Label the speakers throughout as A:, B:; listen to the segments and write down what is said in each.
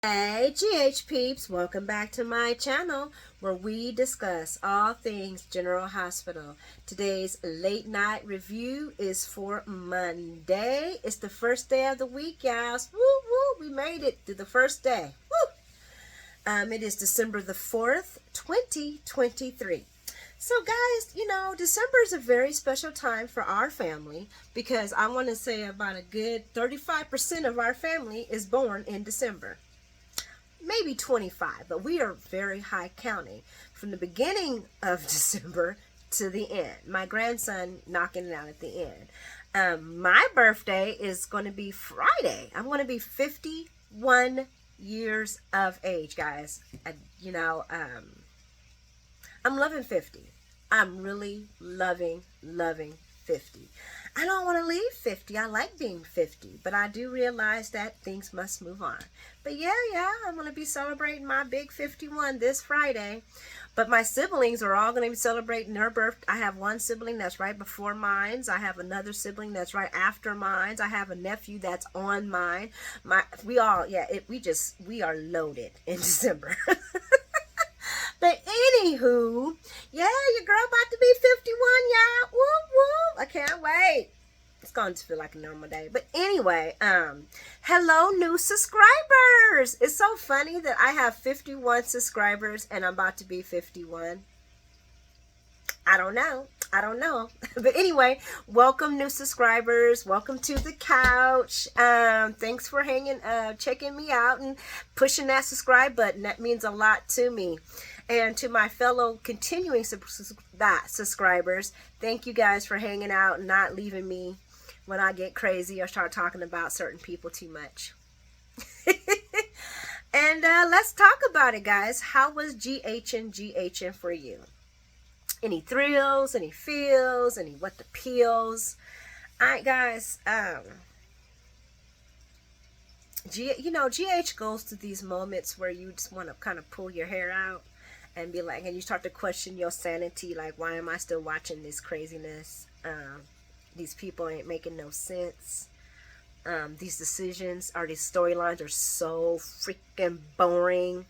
A: Hey GH peeps, welcome back to my channel where we discuss all things General Hospital. Today's late night review is for Monday. It's the first day of the week, guys. Woo woo, we made it through the first day. Woo! It is December the 4th, 2023. So guys, December is a very special time for our family because I want to say about a good 35% of our family is born in December. Maybe 25, but we are very high counting from the beginning of December to the end. My grandson knocking it out at the end. My birthday is going to be Friday. I'm going to be 51 years of age, guys. I'm loving 50. I'm really loving 50. I don't want to leave 50. I like being 50, but I do realize that things must move on. But yeah, I'm going to be celebrating my big 51 this Friday. But my siblings are all going to be celebrating their birthday. I have one sibling that's right before mine. I have another sibling that's right after mine. I have a nephew that's on mine. We are loaded in December. But anywho, yeah, your girl about to be 51, y'all. Woo woo. I can't wait. It's going to feel like a normal day. But anyway, hello new subscribers. It's so funny that I have 51 subscribers and I'm about to be 51. I don't know. But anyway, welcome new subscribers. Welcome to the couch. Thanks for checking me out and pushing that subscribe button. That means a lot to me. And to my fellow continuing subscribers, thank you guys for hanging out and not leaving me when I get crazy or start talking about certain people too much. And let's talk about it, guys. How was GHing for you? Any thrills, any feels, any what the peels? Alright, guys. GH goes through these moments where you just want to kind of pull your hair out and be like, and you start to question your sanity, like, why am I still watching this craziness? These people ain't making no sense. These decisions or these storylines are so freaking boring.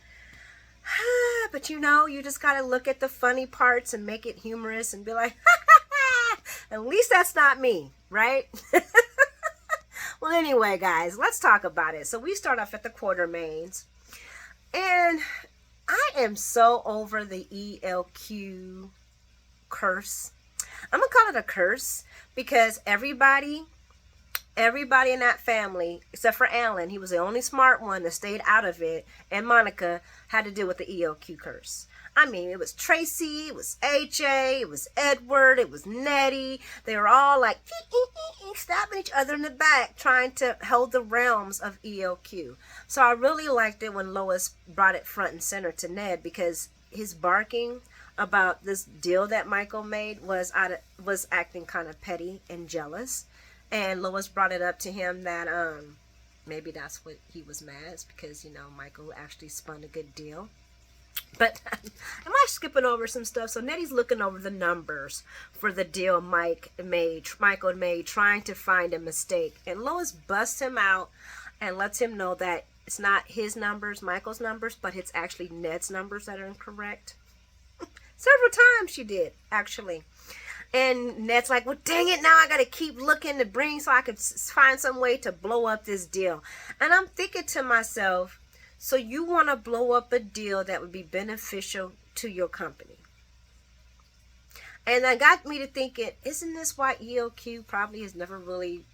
A: But you just gotta look at the funny parts and make it humorous and be like, at least that's not me, right? Well, anyway, guys, let's talk about it. So we start off at the Quartermaines, and I am so over the ELQ curse. I'm gonna call it a curse because everybody in that family, except for Alan, he was the only smart one that stayed out of it, and Monica had to deal with the ELQ curse. I mean, it was Tracy, it was AJ, it was Edward, it was Nettie. They were all like stabbing each other in the back, trying to hold the realms of ELQ. So I really liked it when Lois brought it front and center to Ned, because his barking about this deal that Michael made was acting kind of petty and jealous. And Lois brought it up to him that maybe that's what he was mad at, because Michael actually spun a good deal. But am I skipping over some stuff? So Nettie's looking over the numbers for the deal Michael made, trying to find a mistake. And Lois busts him out and lets him know that it's not his numbers, Michael's numbers, but it's actually Ned's numbers that are incorrect. Several times she did, actually. And Ned's like, well, dang it, now I got to keep looking to bring so I could find some way to blow up this deal. And I'm thinking to myself, so you want to blow up a deal that would be beneficial to your company. And that got me to thinking, isn't this why ELQ probably has never really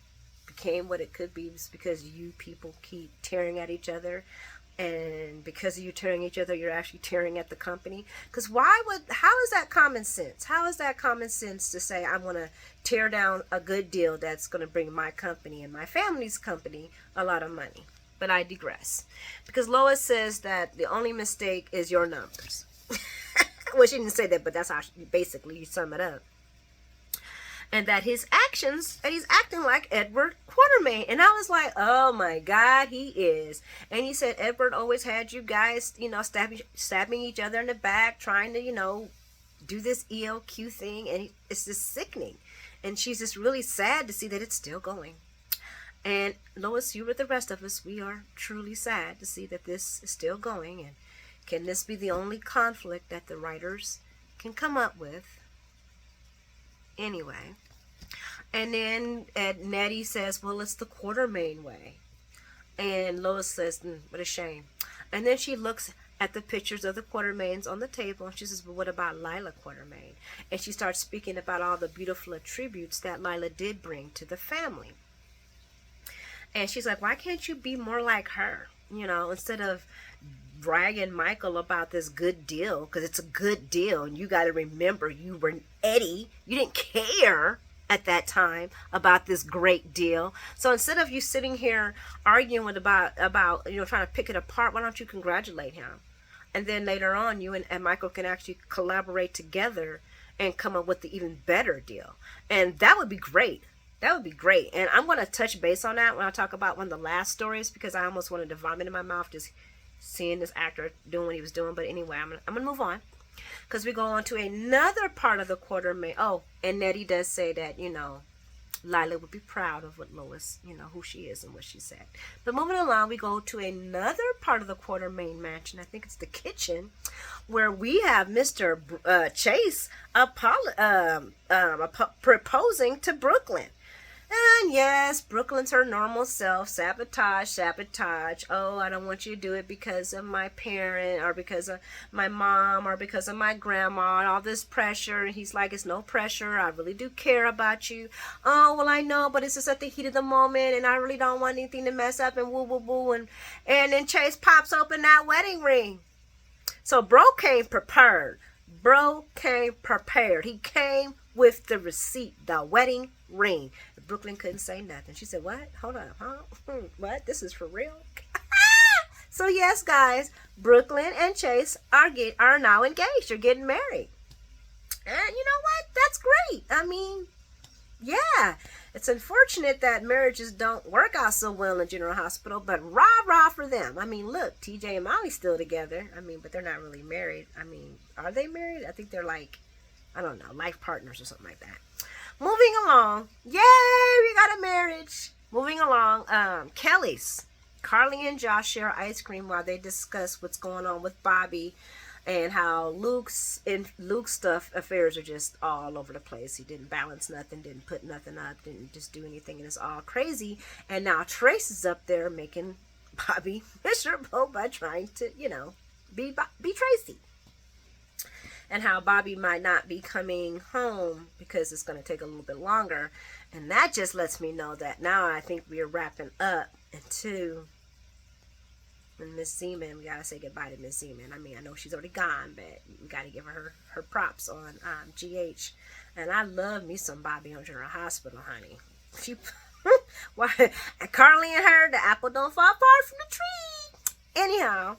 A: became what it could be? It's because you people keep tearing at each other. And because of you tearing each other, you're actually tearing at the company. Because how is that common sense? How is that common sense to say, I want to tear down a good deal that's going to bring my company and my family's company a lot of money? But I digress. Because Lois says that the only mistake is your numbers. Well, she didn't say that, but that's how basically you sum it up. And that his actions, and he's acting like Edward Quartermaine. And I was like, oh my God, he is. And he said Edward always had you guys, stabbing each other in the back, trying to, do this ELQ thing. And it's just sickening. And she's just really sad to see that it's still going. And Lois, you with the rest of us, we are truly sad to see that this is still going. And can this be the only conflict that the writers can come up with? Anyway. And then Nettie says, well, it's the Quartermaine way. And Lois says, what a shame. And then she looks at the pictures of the Quartermaines on the table, and she says, well, what about Lila Quartermaine? And she starts speaking about all the beautiful attributes that Lila did bring to the family. And she's like, why can't you be more like her? You know, instead of bragging Michael about this good deal, because it's a good deal. And you got to remember, you were Eddie. You didn't care at that time about this great deal. So instead of you sitting here arguing about trying to pick it apart, why don't you congratulate him? And then later on, you and Michael can actually collaborate together and come up with the even better deal. And that would be great. That would be great. And I'm going to touch base on that when I talk about one of the last stories, because I almost wanted to vomit in my mouth just seeing this actor doing what he was doing. But anyway, I'm going to move on, because we go on to another part of the Quartermaine. Oh, and Nettie does say that, Lila would be proud of what Lois, who she is and what she said. But moving along, we go to another part of the Quartermaine mansion. I think it's the kitchen, where we have Mr. Chase proposing to Brooklyn. And yes, Brooklyn's her normal self. Sabotage. Oh, I don't want you to do it because of my parent, or because of my mom, or because of my grandma, and all this pressure. And he's like, it's no pressure. I really do care about you. Oh, well, I know, but it's just at the heat of the moment, and I really don't want anything to mess up, and woo, woo, woo. And then Chase pops open that wedding ring. So Bro came prepared. He came with the receipt, the wedding ring. Brooklyn couldn't say nothing. She said, what? Hold up. Huh? What? This is for real? So yes, guys, Brooklyn and Chase are now engaged. They're getting married. And you know what? That's great. I mean, yeah. It's unfortunate that marriages don't work out so well in General Hospital, but rah-rah for them. I mean, look, TJ and Molly's still together. I mean, but they're not really married. I mean, are they married? I think they're like, I don't know, life partners or something like that. Moving along. Yay, we got a marriage. Moving along. Kelly's. Carly and Josh share ice cream while they discuss what's going on with Bobby, and how Luke's stuff affairs are just all over the place. He didn't balance nothing, didn't put nothing up, didn't just do anything, and it's all crazy. And now Trace is up there making Bobby miserable by trying to, be Tracy. And how Bobby might not be coming home because it's going to take a little bit longer. And that just lets me know that now I think we are wrapping up into Miss Seaman. We got to say goodbye to Miss Seaman. I mean, I know she's already gone, but we got to give her props on GH. And I love me some Bobby on General Hospital, honey. She, why, Carly and her, the apple don't fall far from the tree. Anyhow,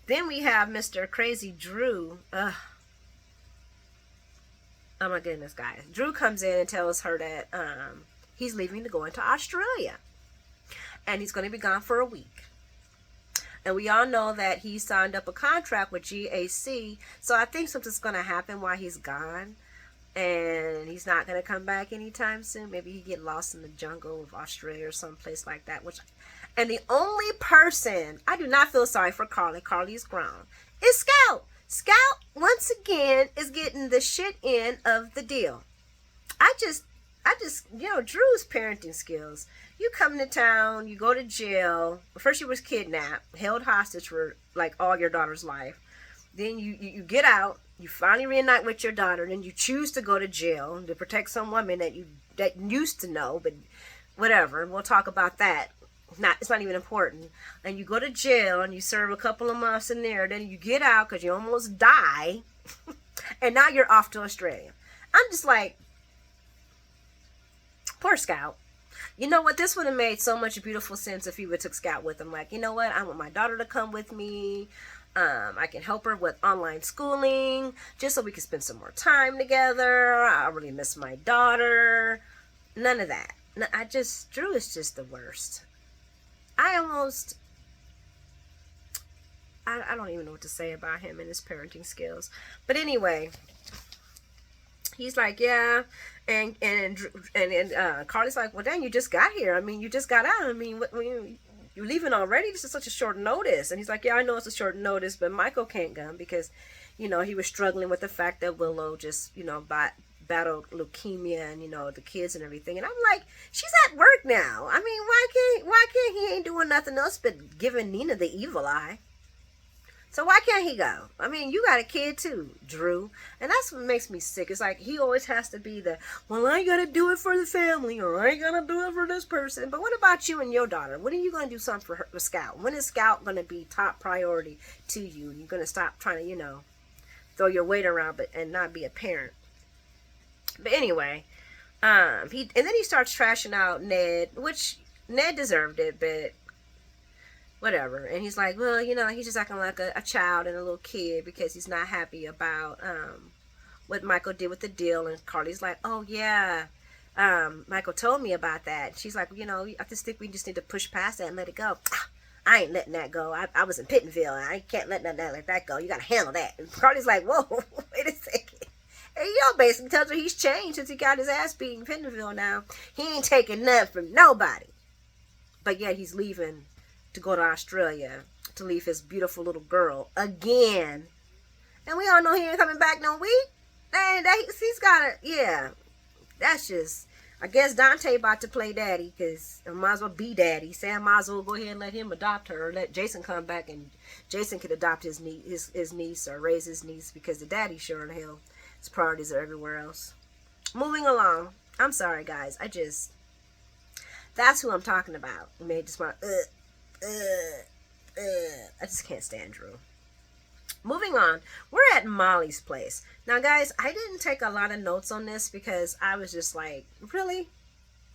A: then we have Mr. Crazy Drew. Oh my goodness, guys. Drew comes in and tells her that he's leaving to go into Australia. And he's going to be gone for a week. And we all know that he signed up a contract with GAC. So I think something's going to happen while he's gone. And he's not going to come back anytime soon. Maybe he get lost in the jungle of Australia or someplace like that. And the only person, I do not feel sorry for Carly. Carly's grown. Is Scout. Scout, once again, is getting the shit end of the deal. I just, Drew's parenting skills. You come to town, you go to jail. First you was kidnapped, held hostage for like all your daughter's life. Then you get out, you finally reunite with your daughter, then you choose to go to jail to protect some woman that used to know, but whatever. We'll talk about that. It's not even important. And you go to jail and you serve a couple of months in there. Then you get out because you almost die. And now you're off to Australia. I'm just like, poor Scout. You know what? This would have made so much beautiful sense if he would have took Scout with him. Like, you know what? I want my daughter to come with me. I can help her with online schooling just so we can spend some more time together. I really miss my daughter. None of that. No, Drew is just the worst. I don't even know what to say about him and his parenting skills. But anyway, He's like, yeah. And Carly's like, well, dang, you just got here. I mean, you just got out. I mean, you're leaving already? This is such a short notice. And he's like, yeah, I know it's a short notice, but Michael can't come because, he was struggling with the fact that Willow just, battled leukemia and, the kids and everything. And I'm like, she's at work now. I mean, why can't he ain't doing nothing else but giving Nina the evil eye? So why can't he go? I mean, you got a kid too, Drew. And that's what makes me sick. It's like he always has to be well, I gotta do it for the family, or I ain't gonna do it for this person. But what about you and your daughter? When are you gonna do something for her, Scout? When is Scout gonna be top priority to you? You're gonna stop trying to, throw your weight around and not be a parent. But anyway, and then he starts trashing out Ned, which Ned deserved it, but whatever. And he's like, well, he's just acting like a child and a little kid because he's not happy about what Michael did with the deal. And Carly's like, oh yeah, Michael told me about that. She's like, I just think we just need to push past that and let it go. I ain't letting that go. I was in Pittenville and I can't let that go. You gotta handle that. And Carly's like, whoa, wait a second. And basically tells her he's changed since he got his ass beat in Pittenville now. He ain't taking nothing from nobody. But yeah, he's leaving to go to Australia to leave his beautiful little girl again. And we all know he ain't coming back no week. And he's got that's just, I guess Dante about to play daddy because I might as well be daddy. Sam might as well go ahead and let him adopt her, or let Jason come back and Jason could adopt his niece or raise his niece, because the daddy sure in hell, his priorities are everywhere else. Moving along. I'm sorry guys, that's who I'm talking about. You may just want I just can't stand Drew. Moving on, we're at Molly's place. Now, guys, I didn't take a lot of notes on this because I was just like, really?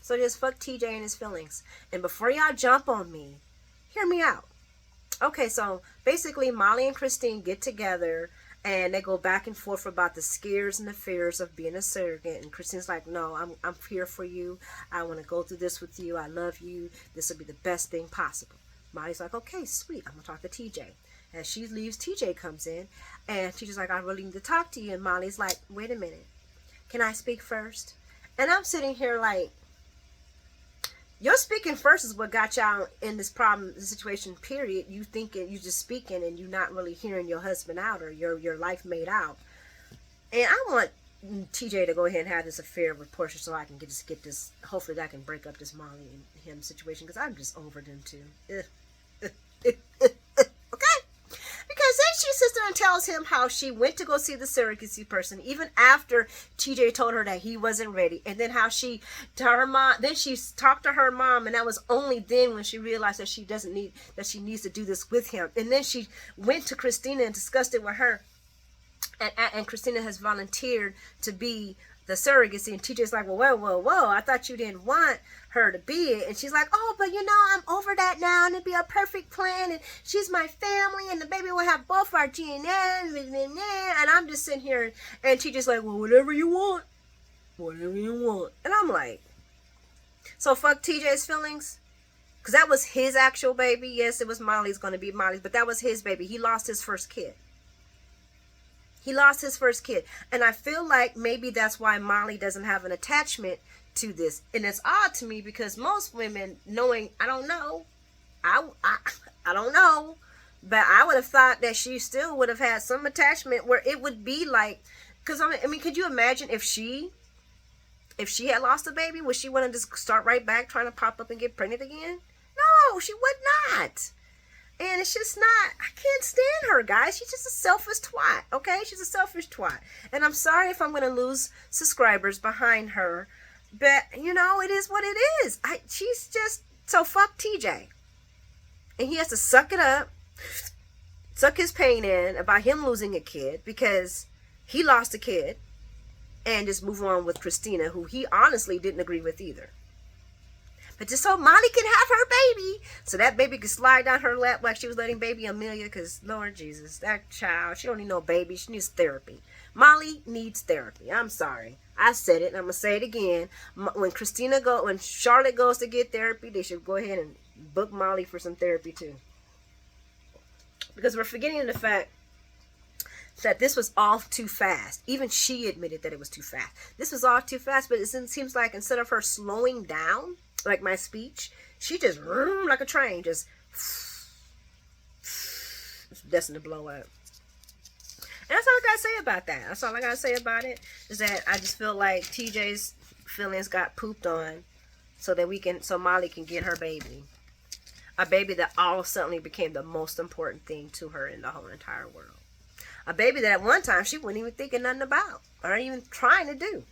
A: So just fuck TJ and his feelings. And before y'all jump on me, hear me out. Okay, so basically Molly and Christine get together and they go back and forth about the scares and the fears of being a surrogate. And Christine's like, no, I'm here for you. I want to go through this with you. I love you. This will be the best thing possible. Molly's like, okay, sweet. I'm going to talk to TJ. As she leaves, TJ comes in, and she's like, I really need to talk to you. And Molly's like, wait a minute. Can I speak first? And I'm sitting here like, your speaking first is what got y'all in this situation, period. You thinking you just speaking and you're not really hearing your husband out or your life made out. And I want TJ to go ahead and have this affair with Portia so I can get this, hopefully I can break up this Molly and him situation, because I'm just over them too. Okay? Because then she sits there and tells him how she went to go see the surrogacy person even after TJ told her that he wasn't ready. And then how she, to her mom, then she talked to her mom, and that was only then when she realized that she needs to do this with him. And then she went to Christina and discussed it with her. And Christina has volunteered to be the surrogacy. And TJ's like, whoa, I thought you didn't want her to be it. And she's like, oh, but I'm over that now, and it'd be a perfect plan, and she's my family, and the baby will have both our genes. And I'm just sitting here, and TJ's like, well, whatever you want. And I'm like, so fuck TJ's feelings? Because that was his actual baby. Yes, it was Molly's going to be Molly's, but that was his baby. He lost his first kid. And I feel like maybe that's why Molly doesn't have an attachment to this. And it's odd to me because most women, knowing, I don't know, but I would have thought that she still would have had some attachment where it would be like, because I mean, could you imagine if she had lost a baby, would she want to just start right back trying to pop up and get pregnant again? No, she would not. And it's just not, I can't stand her, guys. She's just a selfish twat, okay? She's a selfish twat. And I'm sorry if I'm going to lose subscribers behind her. But, it is what it is. She's just, so fuck TJ. And he has to suck it up, suck his pain in about him losing a kid because he lost a kid, and just move on with Christina, who he honestly didn't agree with either. But just so Molly can have her baby, so that baby could slide down her lap like she was letting baby Amelia, because Lord Jesus, that child, she don't need no baby, she needs therapy. Molly needs therapy. I'm sorry. I said it, and I'm going to say it again. When Charlotte goes to get therapy, they should go ahead and book Molly for some therapy too. Because we're forgetting the fact that this was all too fast. Even she admitted that it was too fast. This was all too fast, but it seems like instead of her slowing down, like my speech, she just, like a train, just destined to blow up. And that's all I gotta say about that. That's all I gotta say about it, is that I just feel like TJ's feelings got pooped on so that so Molly can get her baby. A baby that all suddenly became the most important thing to her in the whole entire world. A baby that at one time she wasn't even thinking nothing about or even trying to do.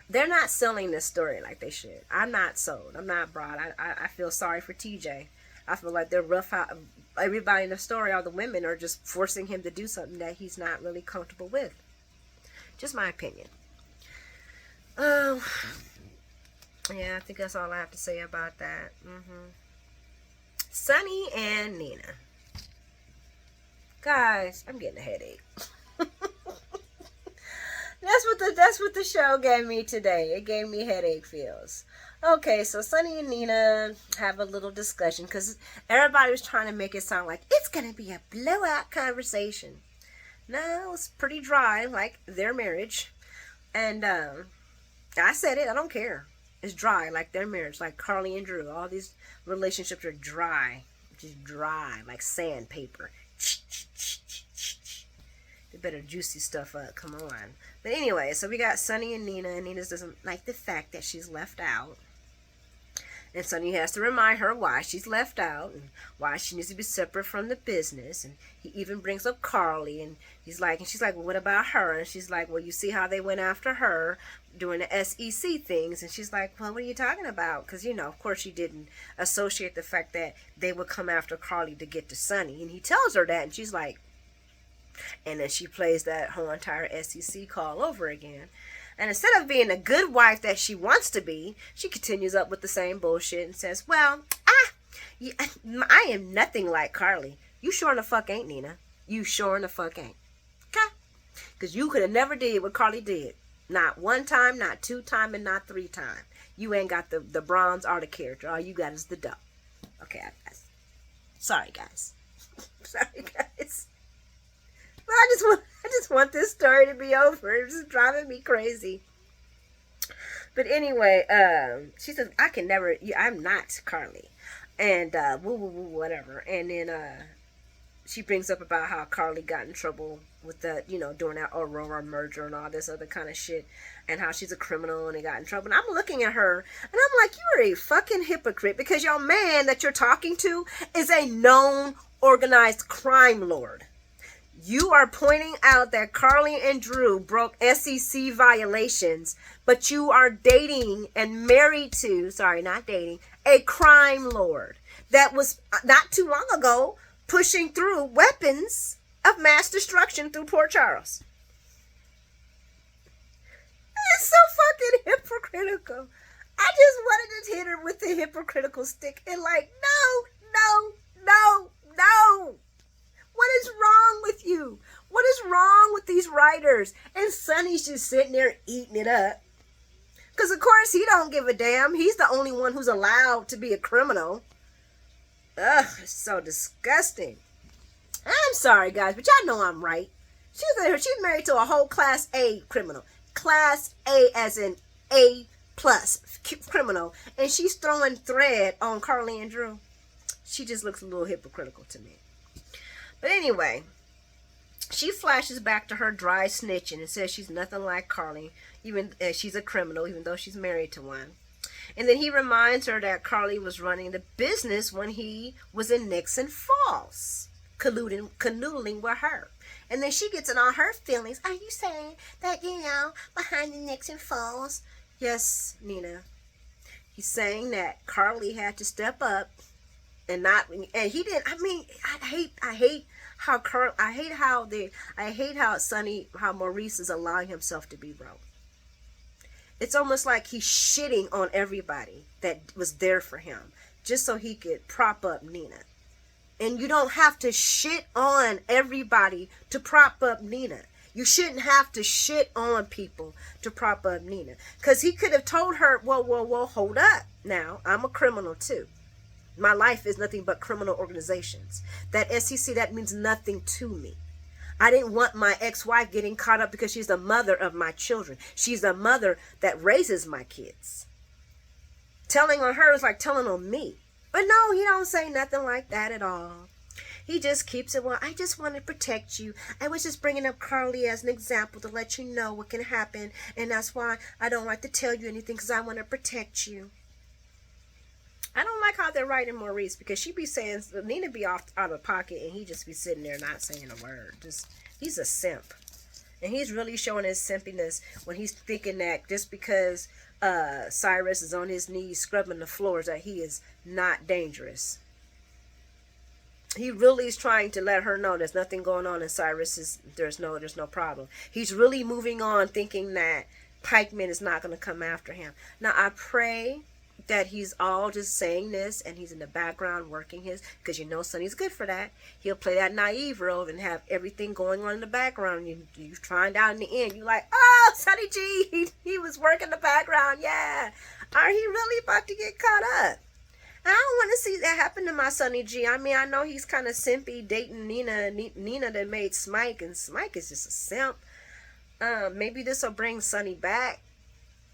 A: They're not selling this story like they should. I'm not sold. I'm not brought. I feel sorry for TJ. I feel like they're rough out. Everybody in the story, all the women, are just forcing him to do something that he's not really comfortable with. Just my opinion. Yeah, I think that's all I have to say about that. Sonny and Nina. Guys, I'm getting a headache. That's what the show gave me today. It gave me headache feels. Okay, so Sonny and Nina have a little discussion because everybody was trying to make it sound like it's going to be a blowout conversation. No, it's pretty dry, like their marriage. And I said it, I don't care. It's dry, like their marriage, like Carly and Drew. All these relationships are dry. Just dry, like sandpaper. They better juicy stuff up, come on. But anyway, so we got Sonny and Nina, and Nina doesn't like the fact that she's left out. And Sonny has to remind her why she's left out and why she needs to be separate from the business. And he even brings up Carly, and she's like, well, what about her? And she's like, well, you see how they went after her doing the SEC things. And she's like, well, what are you talking about? Because, you know, of course she didn't associate the fact that they would come after Carly to get to Sonny. And he tells her that, and she's like, and then she plays that whole entire SEC call over again. And instead of being a good wife that she wants to be, she continues up with the same bullshit and says, well, I am nothing like Carly. You sure in the fuck ain't, Nina. You sure in the fuck ain't. Okay? Because you could have never did what Carly did. Not one time, not two time, and not three time. You ain't got the bronze or the character. All you got is the dough. Okay, sorry, guys. Sorry, guys. But I just want this story to be over. It's just driving me crazy. But anyway, she says, I'm not Carly. And whatever. And then she brings up about how Carly got in trouble with the, doing that Aurora merger and all this other kind of shit. And how she's a criminal and they got in trouble. And I'm looking at her and I'm like, you are a fucking hypocrite. Because your man that you're talking to is a known organized crime lord. You are pointing out that Carly and Drew broke SEC violations, but you are dating and married to, a crime lord that was not too long ago pushing through weapons of mass destruction through Port Charles. It's so fucking hypocritical. I just wanted to hit her with the hypocritical stick and like, no. What is wrong with you? What is wrong with these writers? And Sonny's just sitting there eating it up. Because, of course, he don't give a damn. He's the only one who's allowed to be a criminal. Ugh, it's so disgusting. I'm sorry, guys, but y'all know I'm right. She's married to a whole Class A criminal. Class A as in A+ criminal. And she's throwing thread on Carly and Drew. She just looks a little hypocritical to me. But anyway, she flashes back to her dry snitching and says she's nothing like Carly, even she's a criminal, even though she's married to one. And then he reminds her that Carly was running the business when he was in Nixon Falls, canoodling with her. And then she gets in all her feelings. Are you saying that, behind the Nixon Falls? Yes, Nina. He's saying that Carly had to step up. And he didn't. I mean, I hate how Sonny, how Maurice is allowing himself to be wrong. It's almost like he's shitting on everybody that was there for him, just so he could prop up Nina. And you don't have to shit on everybody to prop up Nina. You shouldn't have to shit on people to prop up Nina, because he could have told her, whoa, hold up. Now I'm a criminal too. My life is nothing but criminal organizations. That SEC, that means nothing to me. I didn't want my ex-wife getting caught up because she's the mother of my children. She's the mother that raises my kids. Telling on her is like telling on me. But no, he don't say nothing like that at all. He just keeps it, well, I just want to protect you. I was just bringing up Carly as an example to let you know what can happen. And that's why I don't like to tell you anything, because I want to protect you. I don't like how they're writing Maurice, because she be saying, Nina be off out of pocket, and he just be sitting there not saying a word. Just, he's a simp. And he's really showing his simpiness when he's thinking that just because Cyrus is on his knees scrubbing the floors that he is not dangerous. He really is trying to let her know there's nothing going on in Cyrus's, there's no problem. He's really moving on thinking that Pikeman is not going to come after him. Now I pray that he's all just saying this and he's in the background working his, because you know Sonny's good for that. He'll play that naive role and have everything going on in the background. You find out in the end, you're like, oh, Sonny G, he was working the background, yeah. Are he really about to get caught up? I don't want to see that happen to my Sonny G. I mean, I know he's kind of simpy dating Nina that made Smike, and Smike is just a simp. Maybe this will bring Sonny back.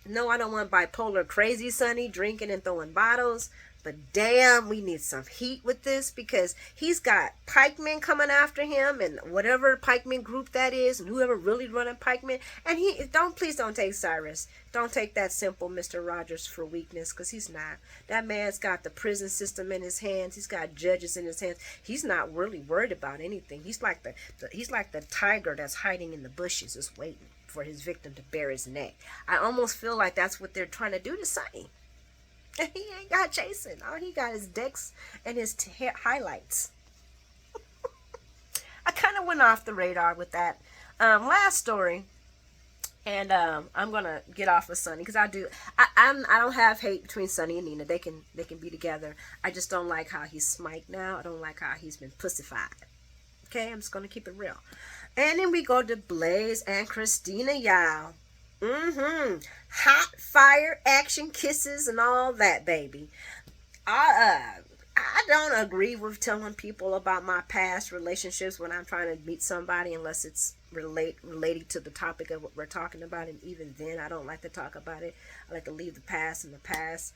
A: No, I don't want bipolar crazy Sonny drinking and throwing bottles. But damn, we need some heat with this, because he's got pikemen coming after him, and whatever pikeman group that is, and whoever really running pikemen. And please don't take Cyrus. Don't take that simple Mr. Rogers for weakness, because he's not. That man's got the prison system in his hands. He's got judges in his hands. He's not really worried about anything. He's like the tiger that's hiding in the bushes, just waiting for his victim to bare his neck. I almost feel like that's what they're trying to do to Sonny. And he ain't got Jason. All he got is Dex and his highlights. I kind of went off the radar with that last story. And I'm going to get off of Sonny, because I don't have hate between Sonny and Nina. They can be together. I just don't like how he's Smike now. I don't like how he's been pussified. Okay, I'm just going to keep it real. And then we go to Blaze and Christina, y'all. Hot fire, action, kisses, and all that, baby. I don't agree with telling people about my past relationships when I'm trying to meet somebody, unless it's related to the topic of what we're talking about. And even then, I don't like to talk about it. I like to leave the past in the past.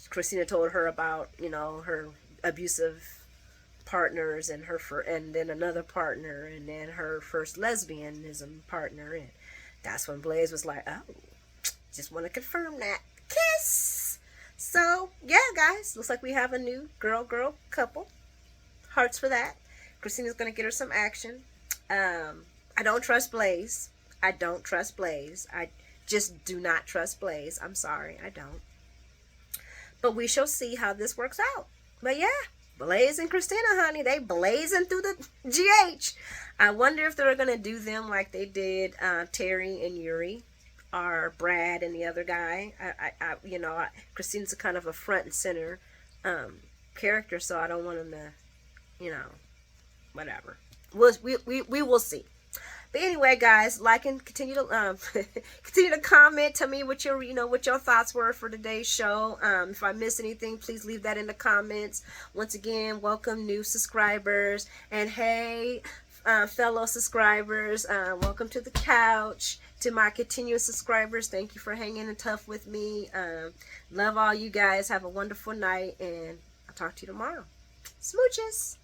A: Christina told her about, her abusive partners, and and then another partner, and then her first lesbianism partner, and that's when Blaze was like, oh, just want to confirm that. Kiss! So, yeah, guys. Looks like we have a new girl couple. Hearts for that. Christina's going to get her some action. I don't trust Blaze. I just do not trust Blaze. I'm sorry. I don't. But we shall see how this works out. But, yeah. Blaze and Christina, honey, they blazing through the GH. I wonder if they're going to do them like they did Terry and Yuri, or Brad and the other guy. Christina's a kind of a front and center character, so I don't want them to, whatever. We will see. But anyway, guys, like and continue to continue to comment. Tell me what your thoughts were for today's show. If I missed anything, please leave that in the comments. Once again, welcome new subscribers, and hey, fellow subscribers, welcome to the couch. To my continuous subscribers, thank you for hanging in tough with me. Love all you guys. Have a wonderful night, and I'll talk to you tomorrow. Smooches.